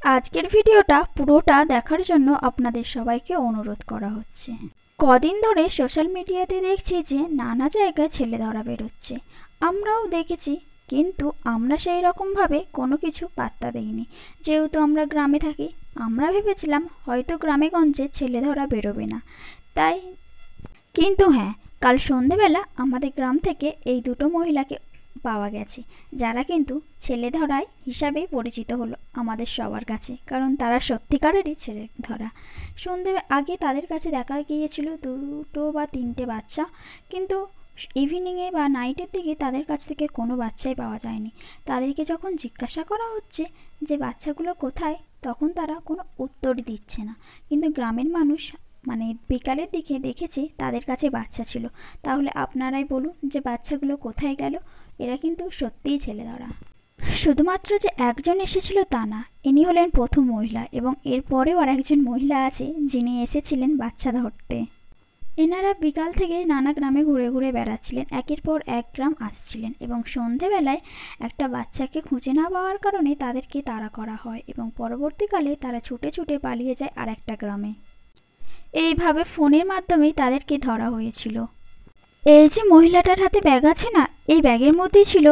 আজকের ভিডিওটা পুরোটা দেখার জন্য আপনাদের সবাইকে অনুরোধ করা হচ্ছে। কদিন ধরে সোশ্যাল মিডিয়াতে দেখছি যে নানা জায়গায় ছেলে ধরা বেরোচ্ছে, আমরাও দেখেছি, কিন্তু আমরা সেই রকমভাবে কোনো কিছু পাত্তা দিইনি। যেহেতু আমরা গ্রামে থাকি, আমরা ভেবেছিলাম হয়তো গ্রামে গঞ্জে ছেলে ধরা বেরোবে না, তাই। কিন্তু হ্যাঁ, কাল সন্ধেবেলা আমাদের গ্রাম থেকে এই দুটো মহিলাকে পাওয়া গেছে, যারা কিন্তু ছেলে ধরাই হিসাবেই পরিচিত হলো আমাদের সবার কাছে, কারণ তারা সত্যিকারেরই ছেলে ধরা। সন্ধে আগে তাদের কাছে দেখা গিয়েছিল দুটো বা তিনটে বাচ্চা, কিন্তু ইভিনিংয়ে বা নাইটের দিকে তাদের কাছ থেকে কোনো বাচ্চাই পাওয়া যায়নি। তাদেরকে যখন জিজ্ঞাসা করা হচ্ছে যে বাচ্চাগুলো কোথায়, তখন তারা কোনো উত্তরই দিচ্ছে না। কিন্তু গ্রামের মানুষ বিকালের দিকে দেখেছি তাদের কাছে বাচ্চা ছিল। তাহলে আপনারাই বলুন যে বাচ্চাগুলো কোথায় গেল? এরা কিন্তু সত্যিই ছেলে ধরা। শুধুমাত্র যে একজন এসেছিল তা না, ইনি হলেন প্রথম মহিলা, এবং এরপরেও আর একজন মহিলা আছে যিনি এসেছিলেন বাচ্চা ধরতে। এনারা বিকাল থেকে নানা গ্রামে ঘুরে ঘুরে বেড়াচ্ছিলেন, একের পর এক গ্রাম আসছিলেন, এবং সন্ধেবেলায় একটা বাচ্চাকে খুঁজে না পাওয়ার কারণে তাদেরকে তাড়া করা হয়, এবং পরবর্তীকালে তারা ছুটে ছুটে পালিয়ে যায় আর একটা গ্রামে। এইভাবে ফোনের মাধ্যমেই তাদেরকে ধরা হয়েছিল। এই যে মহিলাটার হাতে ব্যাগ আছে না, এই ব্যাগের মধ্যেই ছিল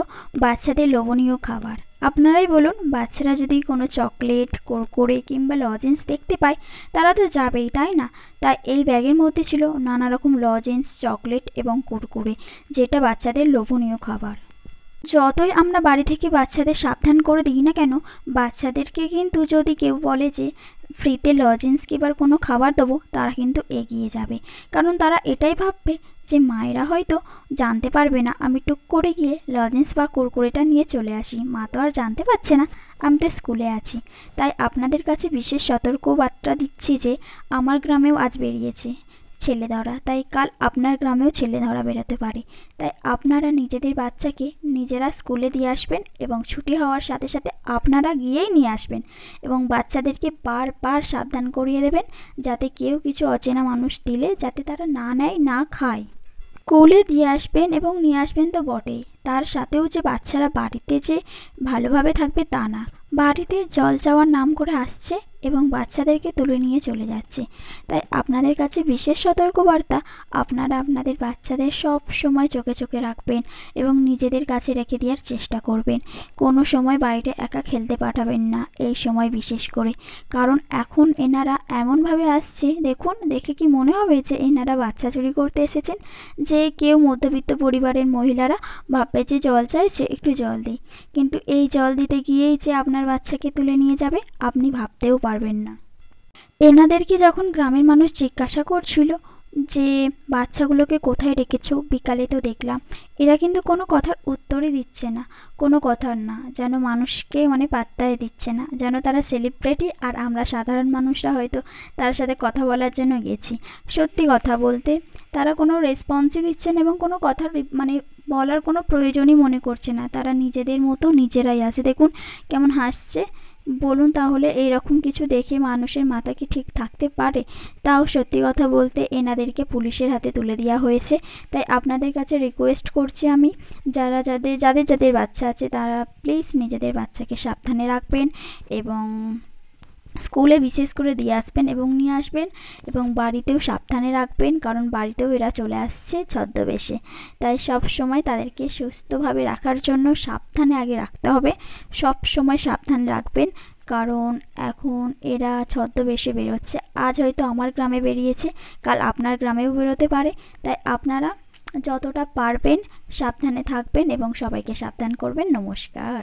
বাচ্চাদের লোভনীয় খাবার। আপনারাই বলুন, বাচ্চারা যদি কোনো চকলেট, কুরকুরে কিংবা লজেন্স দেখতে পায়, তারা তো যাবেই, তাই না? তাই এই ব্যাগের মধ্যে ছিল নানা রকম লজেন্স, চকলেট এবং কুরকুরে, যেটা বাচ্চাদের লোভনীয় খাবার। যতই আমরা বাড়ি থেকে বাচ্চাদের সাবধান করে দিই না কেন, বাচ্চাদেরকে কিন্তু যদি কেউ বলে যে ফ্রিতে লজেন্স কিংবা কোনো খাবার দেবো, তারা কিন্তু এগিয়ে যাবে। কারণ তারা এটাই ভাববে যে মায়েরা হয়তো জানতে পারবে না, আমি টুক করে গিয়ে লজেন্স বা কুরকুরেটা নিয়ে চলে আসি, মা তো আর জানতে পারছে না, আমি তো স্কুলে আছি। তাই আপনাদের কাছে বিশেষ সতর্কবার্তা দিচ্ছি যে আমার গ্রামেও আজ বেরিয়েছে ছেলে ধরা, তাই কাল আপনার গ্রামেও ছেলে ধরা বেরোতে পারে। তাই আপনারা নিজেদের বাচ্চাকে নিজেরা স্কুলে দিয়ে আসবেন, এবং ছুটি হওয়ার সাথে সাথে আপনারা গিয়েই নিয়ে আসবেন, এবং বাচ্চাদেরকে বারবার সাবধান করিয়ে দেবেন, যাতে কেউ কিছু অচেনা মানুষ দিলে যাতে তারা না নেয়, না খায়। স্কুলে দিয়ে আসবেন এবং নিয়ে আসবেন তো বটেই, তার সাথেও যে বাচ্চারা বাড়িতে যে ভালোভাবে থাকবে তা না, বাড়িতে জল চাওয়ার নাম করে আসছে এবং বাচ্চাদেরকে তুলে নিয়ে চলে যাচ্ছে। তাই আপনাদের কাছে বিশেষ সতর্কবার্তা, আপনারা আপনাদের বাচ্চাদের সব সময় চোখে চোখে রাখবেন এবং নিজেদের কাছে রেখে দেওয়ার চেষ্টা করবেন। কোনো সময় বাইরে একা খেলতে পাঠাবেন না এই সময় বিশেষ করে, কারণ এখন এনারা এমনভাবে আসছে, দেখুন, দেখে কি মনে হবে যে এনারা বাচ্চা চুরি করতে এসেছেন? যে কেউ মধ্যবিত্ত পরিবারের মহিলারা ভাববে যে জল চাইছে, একটু জল দিই, কিন্তু এই জল দিতে গিয়েই যে আপনার বাচ্চাকে তুলে নিয়ে যাবে, আপনি ভাবতেও পারবেন না। এনাদেরকে যখন গ্রামের মানুষ জিজ্ঞাসা করছিল যে বাচ্চাগুলোকে কোথায় রেখেছো, বিকালে তো দেখলাম, এরা কিন্তু কোনো কথার উত্তরই দিচ্ছে না, কোনো কথার না, যেন মানুষকে পাত্তাই দিচ্ছে না, যেন তারা সেলিব্রিটি আর আমরা সাধারণ মানুষরা হয়তো তার সাথে কথা বলার জন্য গেছি। সত্যি কথা বলতে তারা কোনো রেসপন্সই দিচ্ছে না, এবং কোনো কথার বলার কোনো প্রয়োজনই মনে করছে না। তারা নিজেদের মতো নিজেরাই আছে, দেখুন কেমন হাসছে। বলুন তাহলে এইরকম কিছু দেখে মানুষের মাথা কি ঠিক থাকতে পারে? তাও সত্যি কথা বলতে এনাদেরকে পুলিশের হাতে তুলে দেওয়া হয়েছে। তাই আপনাদের কাছে রিকোয়েস্ট করছি আমি, যাদের বাচ্চা আছে তারা প্লিজ নিজেদের বাচ্চাকে সাবধানে রাখবেন, এবং স্কুলে বিশেষ করে দিয়ে আসবেন এবং নিয়ে আসবেন, এবং বাড়িতেও সাবধানে রাখবেন, কারণ বাড়িতেও এরা চলে আসছে ছদ্মবেশে। তাই সব সময় তাদেরকে সুস্থভাবে রাখার জন্য সাবধানে আগে রাখতে হবে, সব সময় সাবধানে রাখবেন, কারণ এখন এরা ছদ্মবেশে বেরোচ্ছে। আজ হয়তো আমার গ্রামে বেরিয়েছে, কাল আপনার গ্রামেও বেরোতে পারে। তাই আপনারা যতটা পারবেন সাবধানে থাকবেন এবং সবাইকে সাবধান করবেন। নমস্কার।